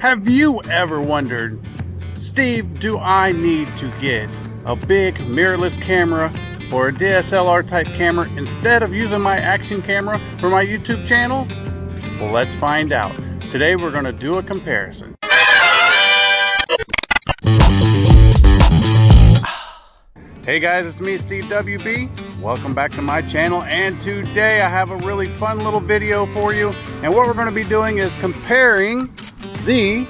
Have you ever wondered, Steve, do I need to get a big mirrorless camera or a DSLR type camera instead of using my action camera for my YouTube channel? Well, let's find out. Today we're going to do a comparison. Hey guys, it's me, Steve WB. Welcome back to my channel, and today I have a really fun little video for you. And what we're going to be doing is comparing the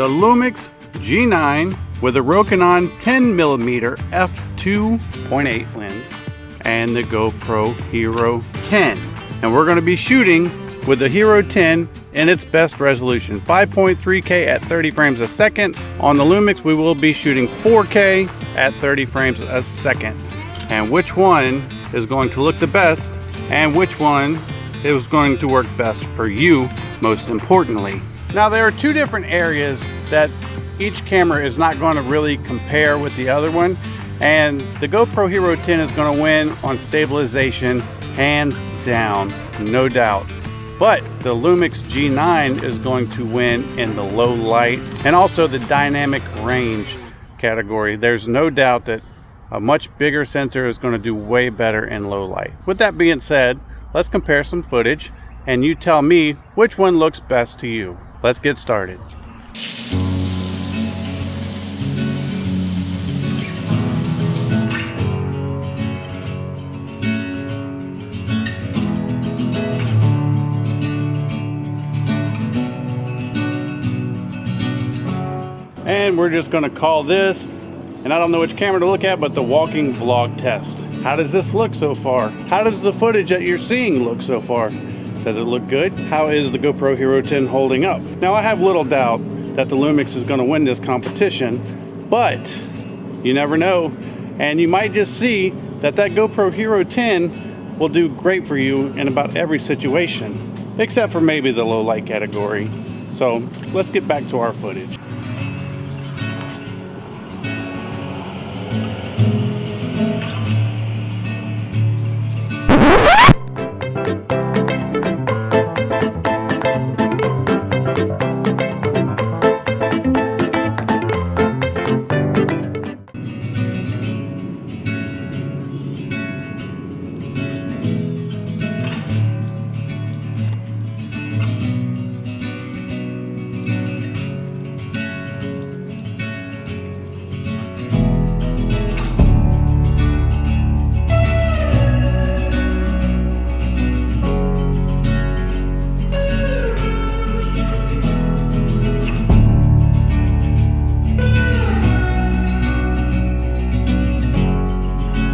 Lumix G9 with a Canon 10mm f2.8 lens and the GoPro Hero 10. And we're going to be shooting with the Hero 10 in its best resolution, 5.3K at 30 frames a second. On the Lumix, we will be shooting 4K at 30 frames a second. And which one is going to look the best and which one is going to work best for you, most importantly. Now, there are two different areas that each camera is not going to really compare with the other one, and the GoPro Hero 10 is going to win on stabilization, hands down, no doubt. But the Lumix G9 is going to win in the low light and also the dynamic range category. There's no doubt that a much bigger sensor is going to do way better in low light. With that being said, let's compare some footage and you tell me which one looks best to you. Let's get started. And we're just going to call this, and I don't know which camera to look at, but the walking vlog test. How does this look so far? How does the footage that you're seeing look so far? Does it look good? How is the GoPro Hero 10 holding up? Now, I have little doubt that the Lumix is going to win this competition, but you never know. And you might just see that GoPro Hero 10 will do great for you in about every situation, except for maybe the low light category. So let's get back to our footage.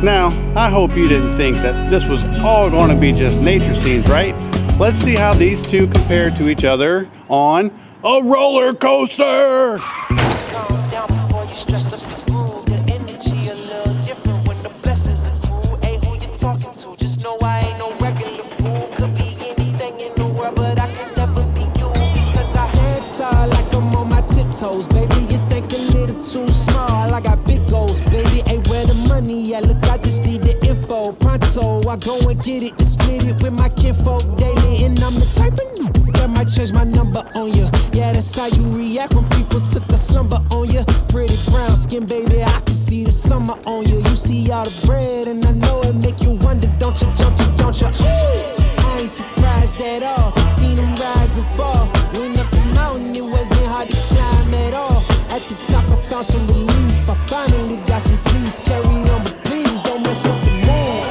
Now, I hope you didn't think that this was all going to be just nature scenes, right? Let's see how these two compare to each other on a roller coaster. Calm down before you stress up the groove. The energy a little different when the blessings accrue. Hey, who you talking to? Just know I ain't no regular fool. Could be anything in the world, but I can never be you, because I head tall like I'm on my tiptoes. Baby, you think a little too small. I got big goals, baby. Hey, where the money at? Look, I just need the info. Pronto, I go and get it, to split it with my kinfolk daily. And I'm the type of that might change my number on you. Yeah, that's how you react when people took a slumber on you. Pretty brown skin, baby, I can see the summer on you. You see all the bread, and I know it make you wonder, don't you? Ooh, I ain't surprised at all. Seen them rise and fall. Went up the mountain, it wasn't hard to climb at all. At the top, I found some relief. I finally got some peace. Carry on, but please don't mess up the mood.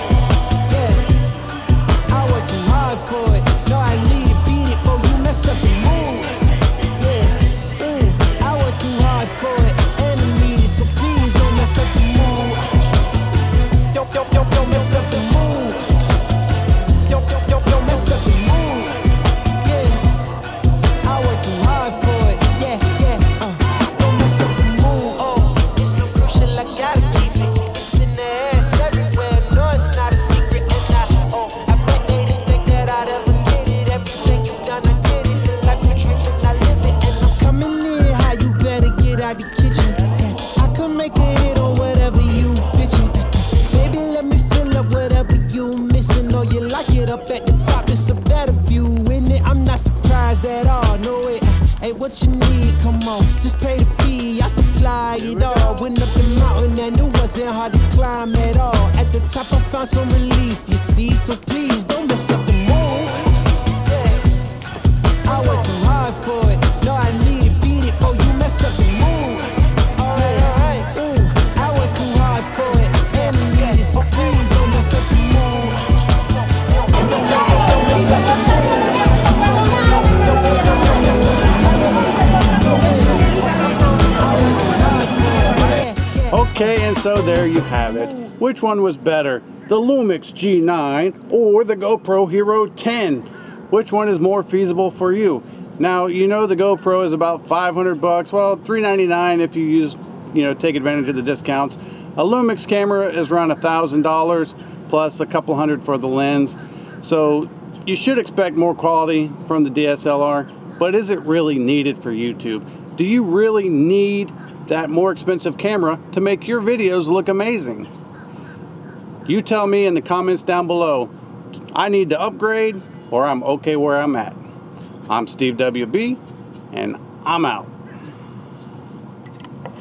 Yeah, I worked too hard for it. No, I need to beat it before you mess up the mood. Yeah, I worked too hard for it, and I need it, so please don't mess up the mood. Don't mess up the mood. Don't mess up the mood. guys that all know it. Hey, what you need? Come on, just pay the fee. I supply it all. Went up the mountain and it wasn't hard to climb at all. At the top, I found some relief, you see. So please don't mess up the mood. I worked too hard for it. No, I need it, beat it, oh, you mess up the mood. Alright, ooh, I worked too hard for it. And I need it, so please don't mess up the mood. Don't mess up the mood. Don't mess up the mood. Okay, and so there you have it. Which one was better, the Lumix G9 or the GoPro Hero 10? Which one is more feasible for you? Now, you know the GoPro is about 500 bucks, well, $399 if you use, take advantage of the discounts. A Lumix camera is around $1,000 plus a couple hundred for the lens. So you should expect more quality from the DSLR, but is it really needed for YouTube? Do you really need that more expensive camera to make your videos look amazing? You tell me in the comments down below. I need to upgrade or I'm okay where I'm at. I'm Steve WB and I'm out.